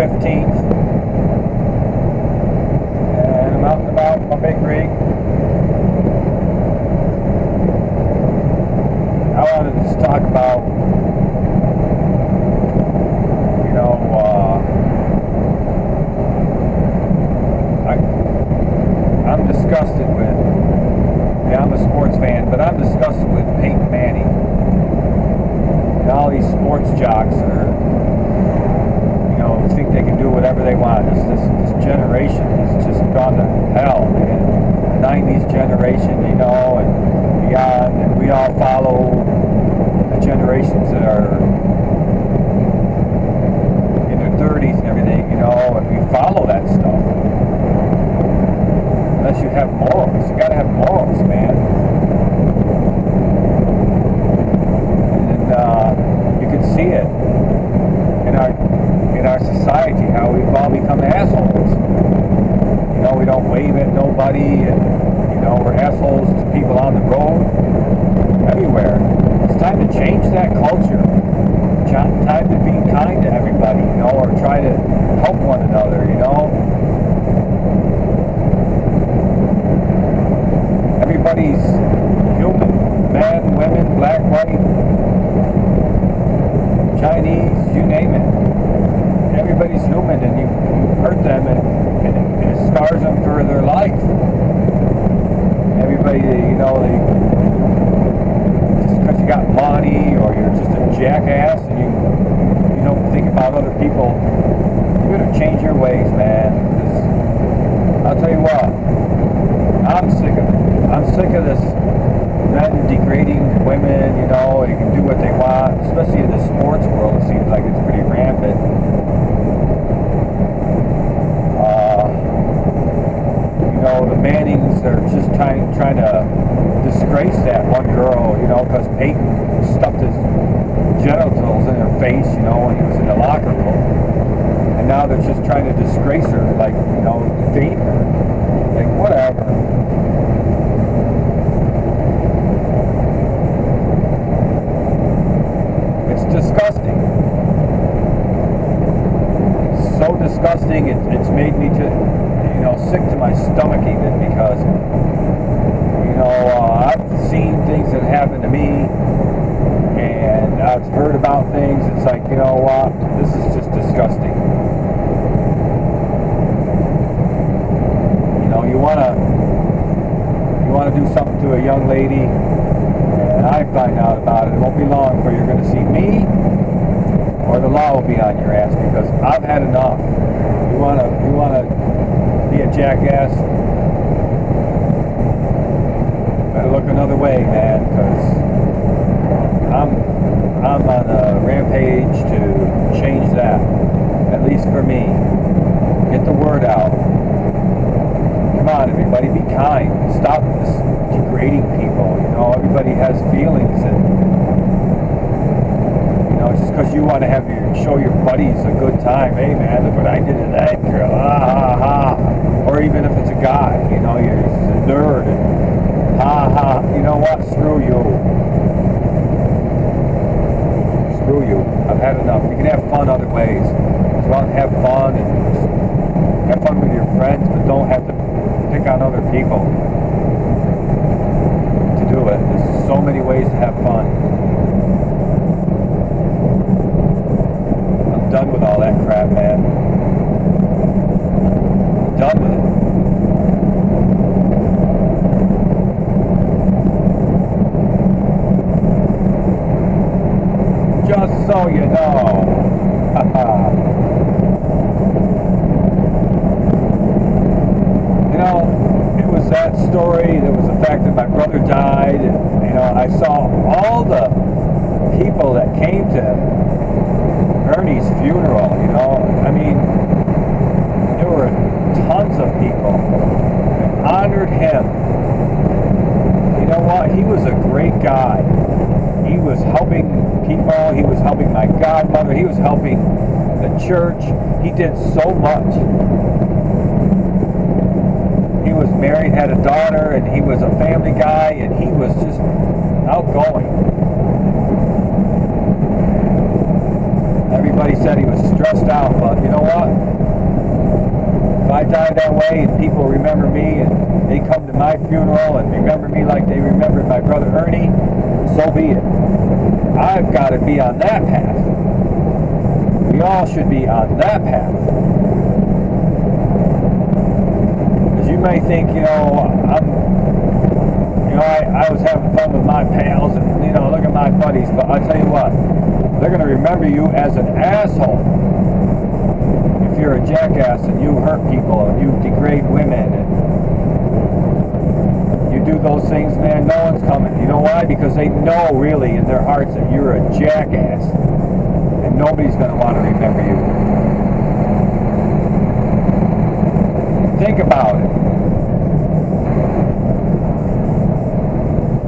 15th, and I'm out and about my big rig. I wanted to just talk about, I'm disgusted with, I'm a sports fan, but I'm disgusted with Peyton Manning and all these sports jocks that are, think they can do whatever they want. This generation has just gone to hell, man. The 90s generation, and beyond, and we all follow the generations that are in their 30s and everything, and we follow that stuff. Unless you have morals. You gotta have morals, man. And you can see it in our society, how we've all become assholes. We don't wave at nobody, and we're assholes to people on the road, everywhere. It's time to change that culture. Time to be kind to everybody, or try to help one another, Everybody's human. Men, women, black, white, Chinese, you name it. Everybody's human, and you hurt them, and it scars them for their life. Everybody, just because you got money, or you're just a jackass, and you don't think about other people, you better change your ways, man. Because I'll tell you what, I'm sick of it. I'm sick of this men degrading women, they can do what they want, especially in the sports world. It seems like it's pretty rampant. The Mannings are just trying to disgrace that one girl, because Peyton stuffed his genitals in her face, when he was in the locker room. And now they're just trying to disgrace her, like, defame her. Like, whatever. It's disgusting. It's so disgusting, it's made me sick to my stomach even, because I've seen things that happen to me, and I've heard about things. It's like, what, this is just disgusting. You want to do something to a young lady, and I find out about it. It won't be long before you're going to see me, or the law will be on your ass, because I've had enough. You want to be a jackass, better look another way, man, because I'm on a rampage to change that, at least for me. Get the word out. Come on, everybody, be kind. Stop this degrading people. Everybody has feelings, and just because you want to show your buddies a good time. Hey, man, look what I did to that girl. Ha, ha, ha. Or even if it's a guy, you're a nerd, and ha, ha. You know what? Screw you. Screw you. I've had enough. You can have fun other ways. Go out and have fun, and have fun with your friends, but don't have to pick on other people to do it. There's so many ways to have fun. Done with all that crap, man. Done with it. Just so you know. It was that story, there was the fact that my brother died, and I saw all the people that came to Ernie's funeral, I mean, there were tons of people that honored him. You know what? He was a great guy. He was helping people. He was helping my godmother. He was helping the church. He did so much. He was married, had a daughter, and he was a family guy, and he was just outgoing. Everybody everybody said he was stressed out, but you know what? If I die that way and people remember me and they come to my funeral and remember me like they remembered my brother Ernie, so be it. I've got to be on that path. We all should be on that path. Because you may think, I was having fun with my pals and, look at my buddies, but I'll tell you what, they're going to remember you as an asshole. If you're a jackass and you hurt people and you degrade women and you do those things, man, no one's coming. You know why? Because they know really in their hearts that you're a jackass and nobody's going to want to remember you. Think about it.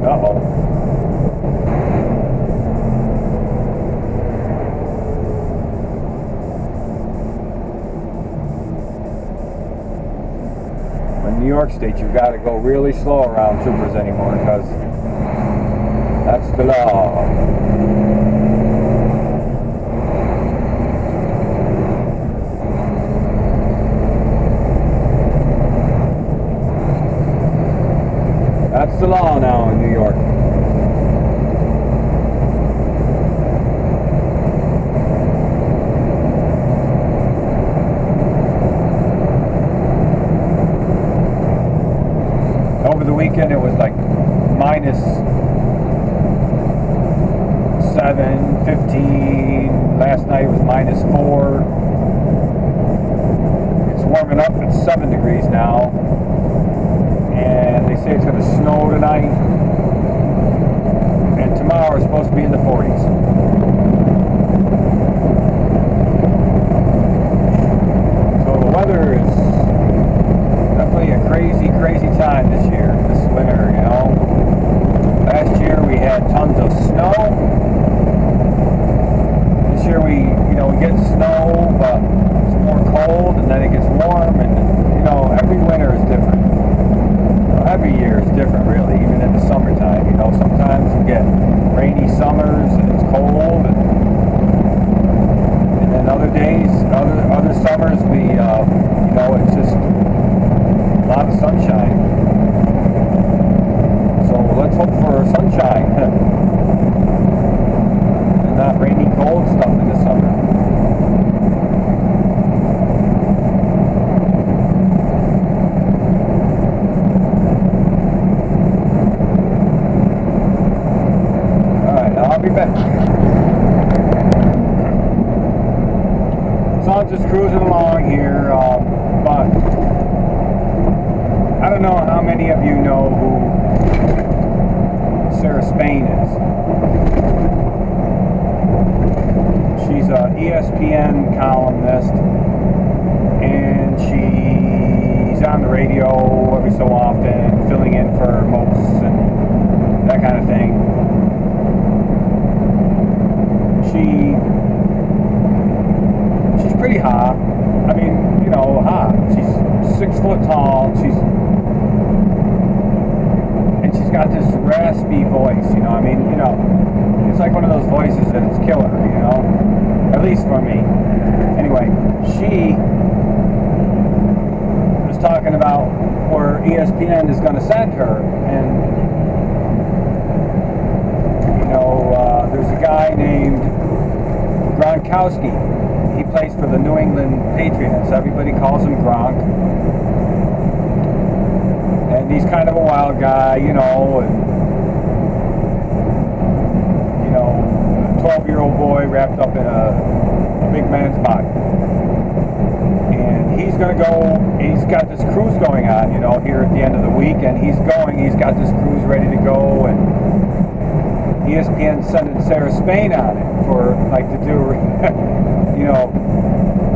Uh-oh. In New York State, you've got to go really slow around troopers anymore because that's the law. That's the law now in New York. Over the weekend, it was like minus 7, 15. Last night it was minus 4. It's warming up. It's 7 degrees now. And they say it's going to snow tonight. And tomorrow it's supposed to be in the 40s. So the weather is definitely a crazy time this year, this winter, Last year we had tons of snow. This year we get snow, but it's more cold and then it gets warm and, every winter is different. Every year is different, really, even in the summertime. Sometimes you get rainy summers and it's cold, and then other days, other summers, it's just a lot of sunshine. So let's hope for sunshine and not rainy, cold stuff in the summer. I'll be back. So I'm just cruising along here, but I don't know how many of you know who Sarah Spain is. She's an ESPN columnist, and she's on the radio every so often, filling in for hosts and that kind of thing. She's pretty hot. I mean, hot. She's 6 foot tall. She's got this raspy voice. It's like one of those voices that it's killer. At least for me. Anyway, she was talking about where ESPN is going to send her, and there's a guy named Gronkowski. He plays for the New England Patriots. Everybody calls him Gronk. And he's kind of a wild guy, and a 12-year-old boy wrapped up in a big man's body. And he's going to go, he's got this cruise going on, here at the end of the week, and he's got this cruise ready to go, and ESPN sending Sarah Spain on it to do,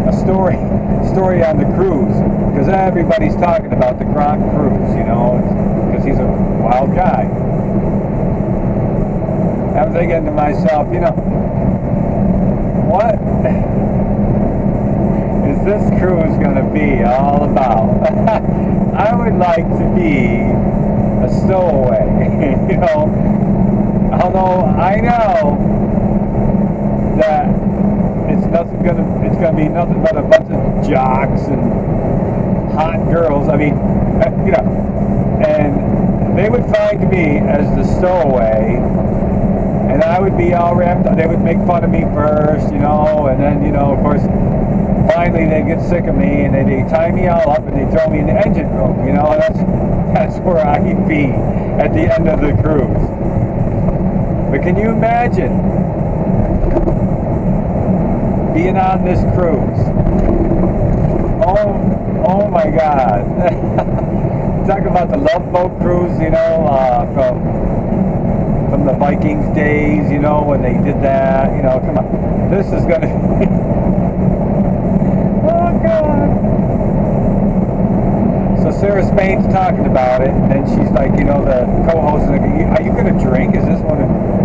a story on the cruise, because everybody's talking about the Gronk cruise, because he's a wild guy. I'm thinking to myself, what is this cruise going to be all about? I would like to be a stowaway, Although I know that it's it's gonna be nothing but a bunch of jocks and hot girls. I mean, and they would find me as the stowaway, and I would be all wrapped up. They would make fun of me first, and then, of course, finally they get sick of me, and they tie me all up, and they throw me in the engine room, and that's where I'd be at the end of the cruise. But can you imagine being on this cruise? Oh my God. Talk about the Love Boat cruise, from the Vikings days, when they did that, come on. This is going to... Oh, God. So Sarah Spain's talking about it, and she's like, the co-host, are you going to drink? Is this one...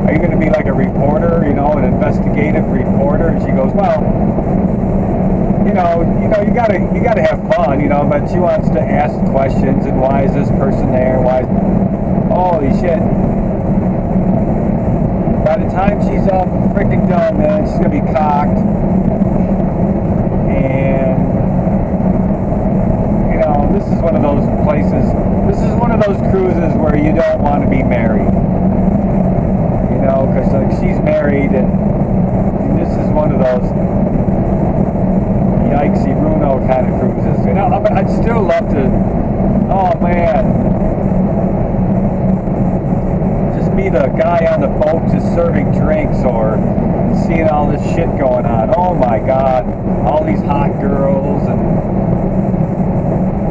Are you going to be like a reporter, an investigative reporter? And she goes, well, you gotta have fun, but she wants to ask questions, and why is this person there? Holy shit. By the time she's all freaking done, man, she's gonna be cocked. And, this is one of those places, this is one of those cruises where you don't want to be married. Because she's married, and this is one of those yikesy Bruno kind of cruises. I'd still love to, oh man, just be the guy on the boat just serving drinks or seeing all this shit going on. Oh my God, all these hot girls, and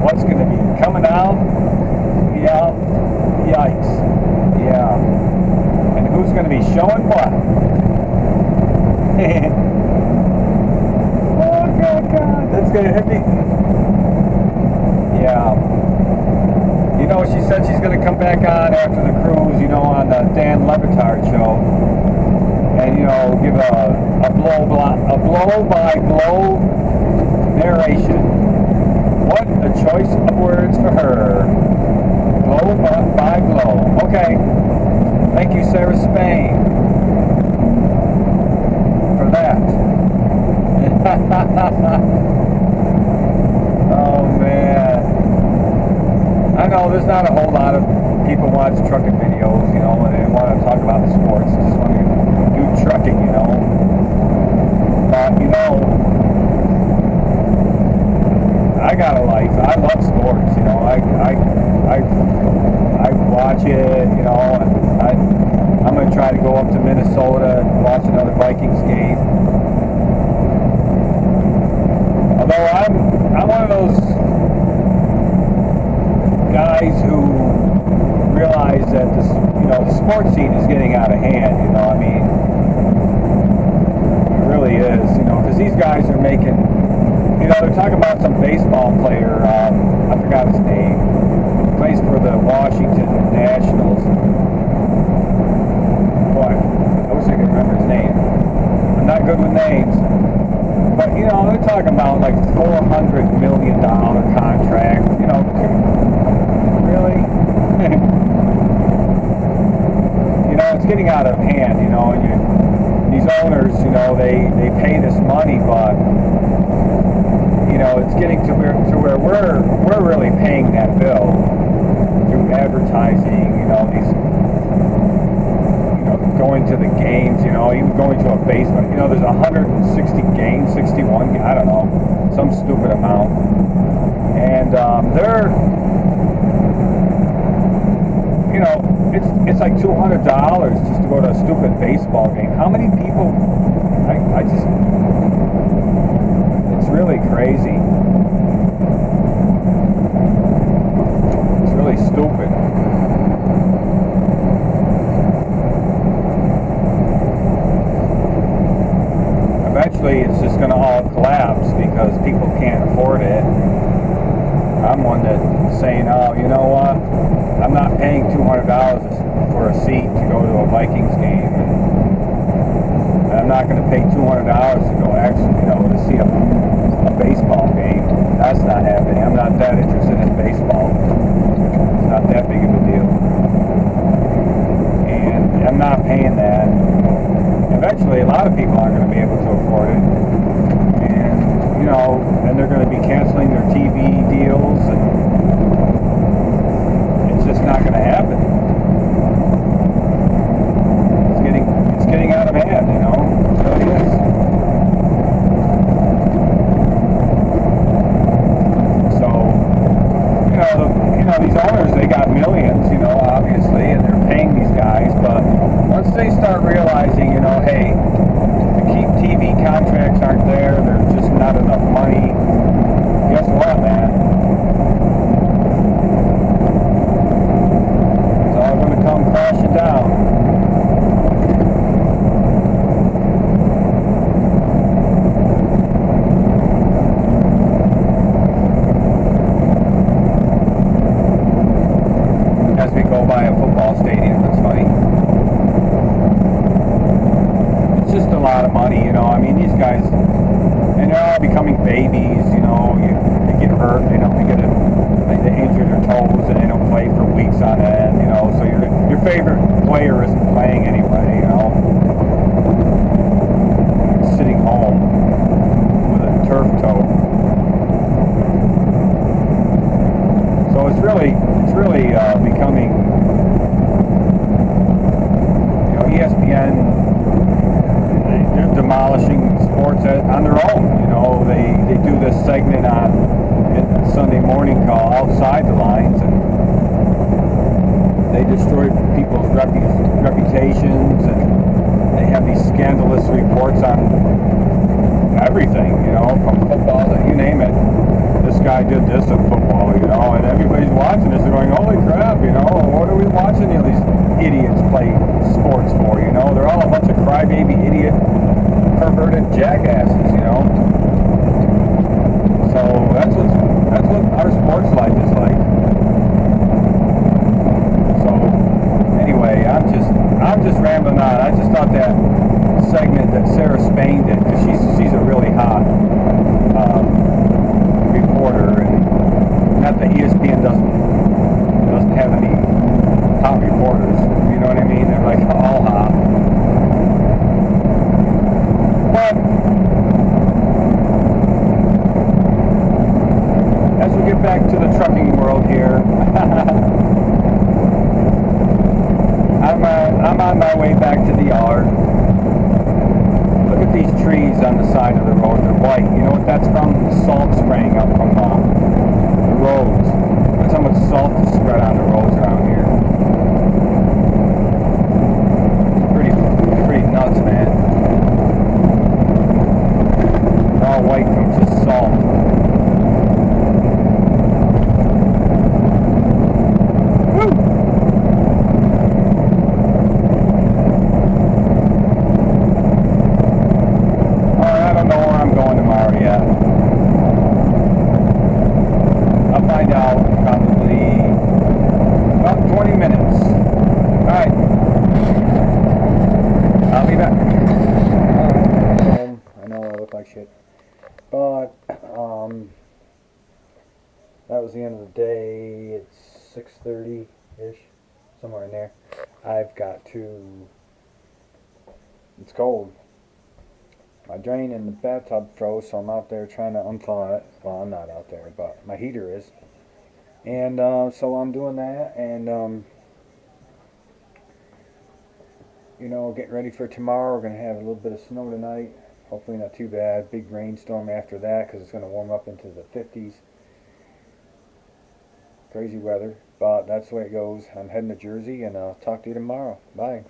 what's going to be coming out? Yeah, yikes, yeah. And who's going to be showing what? God, that's going to hit me. Yeah. She said she's going to come back on after the cruise, on the Dan Le Batard show. And, give a blow-by-blow narration. What a choice of words for her. Blow-by-blow. Okay. Thank you, Sarah Spain, for that. Oh man, I know there's not a whole lot of people watch trucking videos, and they want to talk about the sports, just want to do trucking, but I got a life. I love sports, I watch it, and I'm going to try to go up to Minnesota and watch another Vikings game. Although I'm one of those guys who realize that the sports scene is getting out of hand. It really is. Because these guys are making. They're talking about some baseball player. I forgot his name. He plays for the Washington Nationals. Boy, I wish I could remember his name. I'm not good with names. But, they're talking about like $400 million contract. Really? It's getting out of hand, and these owners, they pay this money, but, it's getting to where we're really paying that bill through advertising, these, going to the games, even going to a basement. There's 160 games, 61, I don't know, some stupid amount. And they're, it's like $200 just to go to a stupid baseball game. How many people, it's really crazy. It's really stupid. Eventually it's just going to all collapse because people can't afford it. I'm one that's saying, oh, you know what? I'm not paying $200 for a seat to go to a Vikings game. And I'm not going to pay $200 to go actually, to see a baseball game. That's not happening. I'm not that interested in baseball. It's not that big of a deal. And I'm not paying that. Eventually, a lot of people aren't going to be able to afford it. they're going to be canceling their TV deals, and it's just not going to happen. It's getting out of hand, you know. It really is. So, these owners, they got millions, obviously, and they're paying these guys, but once they start realizing, hey, the TV contracts aren't there, there's just not enough money, guess what, man? It's all going to come crashing down. As we go by a football stadium, it's funny. It's just a lot of money, these guys, and they're all becoming babies, they get hurt, they injure their toes, and they don't play for weeks on end, so your favorite player isn't playing anyway, sitting home with a turf toe. So it's really becoming, ESPN, they're demolishing sports on their own. They do this segment on Sunday morning call Outside the Lines, and they destroy people's reputations, and they have these scandalous reports on everything, from football to you name it. This guy did this in football, and everybody's watching this. They're going, holy crap, what are we watching these idiots play sports for, They're all a bunch of crybaby, idiot, perverted jackasses, So that's what our sports life is like. So anyway, I'm just rambling on. I just thought that segment that Sarah Spain did, because she's a really hot reporter, and not that ESPN doesn't have any hot reporters, you know what I mean? They're like all hot. But as we get back to the trucking world here, I'm on my way back to the yard. Look at these trees on the side of the road. They're white. You know what that's from? The salt spraying up from the roads. That's how much salt is spread on the roads around here. It's pretty nuts, man. They're all white from just salt. Woo! I don't know where I'm going tomorrow yet. I'll find out probably about 20 minutes. Alright. I'll be back. I know I look like shit. But, that was the end of the day. It's 6:30-ish. Somewhere in there. I've got to... It's cold. My drain in the bathtub froze, so I'm out there trying to unthaw it. Well, I'm not out there, but my heater is. And so I'm doing that, and getting ready for tomorrow. We're going to have a little bit of snow tonight. Hopefully not too bad. Big rainstorm after that, because it's going to warm up into the 50s. Crazy weather, but that's the way it goes. I'm heading to Jersey, and I'll talk to you tomorrow. Bye.